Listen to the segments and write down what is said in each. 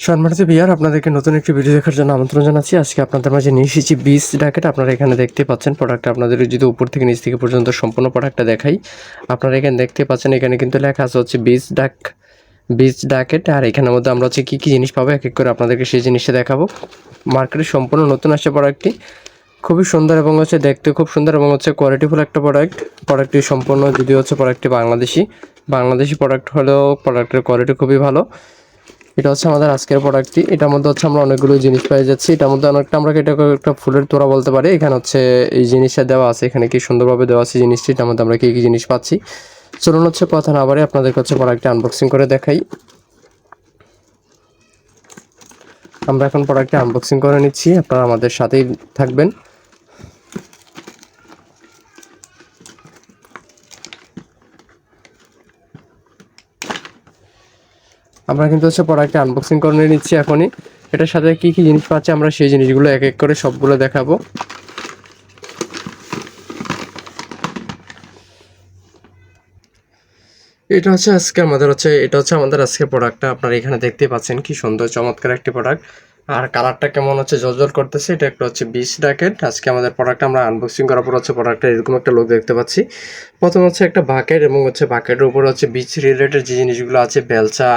সম্মানিত ভিউয়ার, আপনাদেরকে নতুন একটি ভিডিও দেখার জন্য আমন্ত্রণ জানাচ্ছি। আজকে আপনাদের মাঝে নিয়ে এসেছি বিচ ডাকেট। আপনারা এখানে দেখতে পাচ্ছেন প্রোডাক্টটা আপনাদের যদি উপর থেকে নিচ থেকে পর্যন্ত সম্পূর্ণ প্রোডাক্টটা দেখাই। আপনারা এখানে দেখতে পাচ্ছেন, এখানে কিন্তু লেখা আছে হচ্ছে বিচ ডাকেট। আর এখানের মধ্যে আমরা হচ্ছে কী কী জিনিস পাবো এক এক করে আপনাদেরকে সেই জিনিসটা দেখাবো। মার্কেটে সম্পূর্ণ নতুন আসছে প্রোডাক্টটি, খুবই সুন্দর এবং হচ্ছে দেখতে খুব সুন্দর এবং হচ্ছে কোয়ালিটিফুল একটা প্রোডাক্টটি সম্পূর্ণ যদি হচ্ছে প্রোডাক্টটি বাংলাদেশি প্রোডাক্ট হলেও প্রোডাক্টের কোয়ালিটি খুবই ভালো। এটা হচ্ছে আমাদের আজকের প্রোডাক্টটি। এটার মধ্যে হচ্ছে আমরা অনেকগুলো জিনিস পেয়ে যাচ্ছি। এটার মধ্যে অনেকটা আমরা এটাকে একটা ফুলের তোড়া বলতে পারি। এখানে হচ্ছে এই জিনিসটা দেওয়া আছে, এখানে কি সুন্দরভাবে দেওয়া আছে জিনিসটি। এটার মধ্যে আমরা কী কী জিনিস পাচ্ছি, চলুন হচ্ছে কথা না বাড়ি আপনাদেরকে হচ্ছে প্রোডাক্টটি আনবক্সিং করে দেখাই। আমরা এখন প্রোডাক্টটি আনবক্সিং করে নিচ্ছি, আপনারা আমাদের সাথেই থাকবেন। আমরা কিন্তু হচ্ছে প্রোডাক্টটি আনবক্সিং করে নিচ্ছি এখনই। এটার সাথে কী কী জিনিস পাচ্ছি আমরা সেই জিনিসগুলো এক এক করে সবগুলো দেখাবো। এটা হচ্ছে আমাদের আজকে প্রোডাক্টটা। আপনারা এখানে দেখতে পাচ্ছেন কি সুন্দর চমৎকার একটি প্রোডাক্ট। আর কালারটা কেমন হচ্ছে জলজল করতেছে। এটা একটা হচ্ছে বিচ ডাকেট। আজকে আমাদের প্রোডাক্টটা আমরা আনবক্সিং করার পর হচ্ছে প্রোডাক্টটা এরকম একটা লোক দেখতে পাচ্ছি। প্রথম হচ্ছে একটা বাকেট এবং হচ্ছে বাকেটের উপর হচ্ছে বিচ রিলেটেড যে জিনিসগুলো আছে, বেলচা,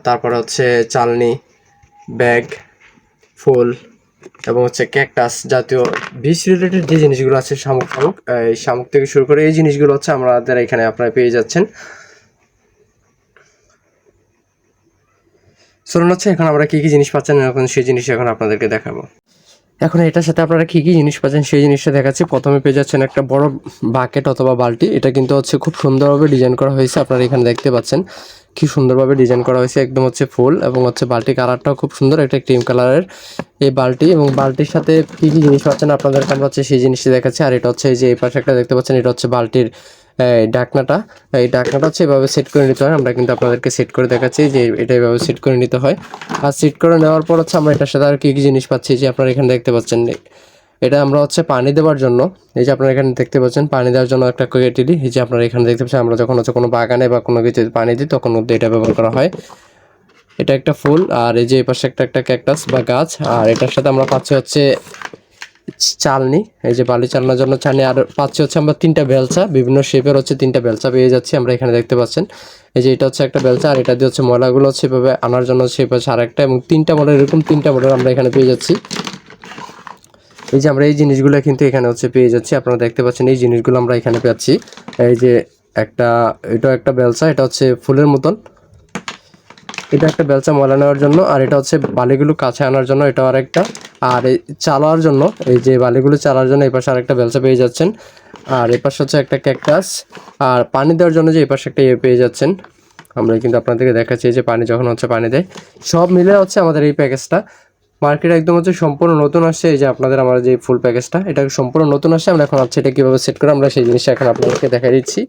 তারপরে হচ্ছে চালনি, ব্যাগ, ফুল এবং হচ্ছে ক্যাকটাস জাতীয় বিচ রিলেটেড যে জিনিসগুলো আছে, শামুক এই শামুক থেকে শুরু করে এই জিনিসগুলো হচ্ছে আমাদের এখানে আপনারা পেয়ে যাচ্ছেন। চলুন হচ্ছে এখন আমরা কী কী জিনিস পাচ্ছেন এখন সেই জিনিস এখন আপনাদেরকে দেখাবো। এখন এটার সাথে আপনারা কী কী জিনিস পাচ্ছেন সেই জিনিসটা দেখাচ্ছি। প্রথমে পেয়ে যাচ্ছেন একটা বড় বাকেট অথবা বালতি। এটা কিন্তু হচ্ছে খুব সুন্দরভাবে ডিজাইন করা হয়েছে। আপনারা এখানে দেখতে পাচ্ছেন কি সুন্দরভাবে ডিজাইন করা হয়েছে, একদম হচ্ছে ফুল এবং হচ্ছে বালতি কালারটাও খুব সুন্দর, একটা ক্রিম কালারের এই বালতি। এবং বালতির সাথে কী কী জিনিস পাচ্ছেন আপনাদেরকে আমরা হচ্ছে সেই জিনিসটি দেখাচ্ছি। আর এটা হচ্ছে এই যে এই পাশে একটা দেখতে পাচ্ছেন, এটা হচ্ছে বালতির ঢাকনাটা। এই ঢাকনাটা হচ্ছে এভাবে সেট করে নিতে হয়। আমরা কিন্তু আপনাদেরকে সেট করে দেখাচ্ছি যে এটা এভাবে সেট করে নিতে হয়। আর সেট করে নেওয়ার পর হচ্ছে আমরা এটার সাথে আর কী কী জিনিস পাচ্ছি যে আপনারা এখানে দেখতে পাচ্ছেন। এটা আমরা হচ্ছে পানি দেওয়ার জন্য, এই যে আপনারা এখানে দেখতে পাচ্ছেন পানি দেওয়ার জন্য একটা কেটলি। এই যে আপনারা এখানে দেখতে পাচ্ছেন, আমরা যখন হচ্ছে কোনো বাগানে বা কোনো কিছু পানি দিই তখন মধ্যে এটা ব্যবহার করা হয়। এটা একটা ফুল, আর এই যে এই পাশে একটা ক্যাকটাস বা গাছ। আর এটার সাথে আমরা পাচ্ছি হচ্ছে চালনি, এই যে বালি চালানোর জন্য চালনি। আর পাচ্ছি হচ্ছে আমরা 3টা বেলচা, বিভিন্ন শেপের হচ্ছে 3টা বেলচা পেয়ে যাচ্ছি আমরা এখানে দেখতে পাচ্ছেন। এই যে এটা হচ্ছে একটা বেলচা, আর এটা দিয়ে হচ্ছে ময়লাগুলো হচ্ছে এভাবে আনার জন্য শেপ আছে আরেকটা, এবং 3টা মডেল, এরকম 3টা মডেল আমরা এখানে পেয়ে যাচ্ছি। এই যে আমরা এই জিনিসগুলো কিন্তু এখানে হচ্ছে পেয়ে যাচ্ছি, আপনারা দেখতে পাচ্ছেন এই জিনিসগুলো আমরা এখানে পাচ্ছি। এই যে এটা একটা বেলচা, এটা হচ্ছে ফুলের মতন। এটা একটা বেলচা ময়লা নেওয়ার জন্য, আর এটা হচ্ছে বালিগুলো কাছে আনার জন্য, এটা আরেকটা। আর এই চালার জন্য, এই যে বালিগুলো চালার জন্য এই পাশে আরেকটা বেলচা পেয়ে যাচ্ছেন। আর এই পাশে হচ্ছে একটা ক্যাকটাস। আর পানি দেওয়ার জন্য যে এই পাশে একটা পেয়ে যাচ্ছেন। আমরা কিন্তু আপনাদেরকে দেখাচ্ছি যে পানি যখন হচ্ছে পানি দেয়, সব মিলে হচ্ছে আমাদের এই প্যাকেজটা। মার্কেটে একদম হচ্ছে সম্পূর্ণ নতুন আসছে। এই যে আপনাদের আমার যে ফুল প্যাকেজটা, এটা সম্পূর্ণ নতুন আসছে। আমরা এখন হচ্ছে এটা কীভাবে সেট করে আমরা সেই জিনিসটা এখন আপনাদেরকে দেখা দিচ্ছি।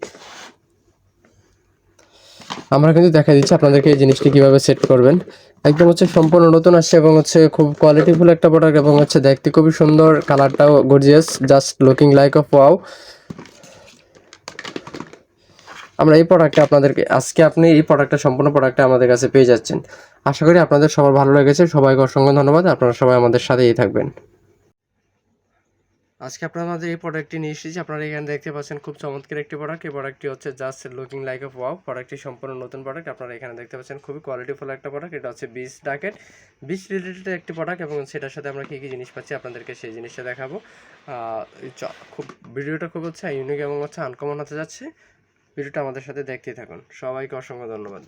আমরা কিন্তু দেখা দিচ্ছি আপনাদেরকে এই জিনিসটি কীভাবে সেট করবেন। একদম হচ্ছে সম্পূর্ণ নতুন আসছে এবং হচ্ছে খুব কোয়ালিটিফুল একটা প্রোডাক্ট, এবং হচ্ছে দেখতে খুবই সুন্দর, কালারটাও gorgeous, just looking like of wow. আমরা এই প্রোডাক্টটা আপনাদেরকে আজকে আপনি এই প্রোডাক্টটা সম্পূর্ণ প্রোডাক্টটা আমাদের কাছে পেয়ে যাচ্ছেন। আশা করি আপনাদের সবার ভালো লেগেছে। সবাইকে অসংখ্য ধন্যবাদ। আপনারা সবাই আমাদের সাথেই থাকবেন। আজকে আপনারা আমাদের এই প্রোডাক্টটি নিয়ে এসেছি। আপনারা এখানে দেখতে পাচ্ছেন খুব চমৎকার একটি প্রোডাক্ট। এই প্রোডাক্টটি হচ্ছে just looking like of wow. প্রোডাক্টটি সম্পূর্ণ নতুন প্রোডাক্ট। আপনারা এখানে দেখতে পাচ্ছেন খুবই কোয়ালিটিফুল একটা প্রোডাক্ট। এটা হচ্ছে বিচ ডাকেট, বিচ রিলেটেড একটি প্রোডাক্ট, এবং সেটার সাথে আমরা কী কী জিনিস পাচ্ছি আপনাদেরকে সেই জিনিসটা দেখাবো। খুব ভিডিওটা খুব হচ্ছে ইউনিক এবং হচ্ছে আনকমন হতে যাচ্ছে। ভিডিওটা আমাদের সাথে দেখতেই থাকুন। সবাইকে অসংখ্য ধন্যবাদ।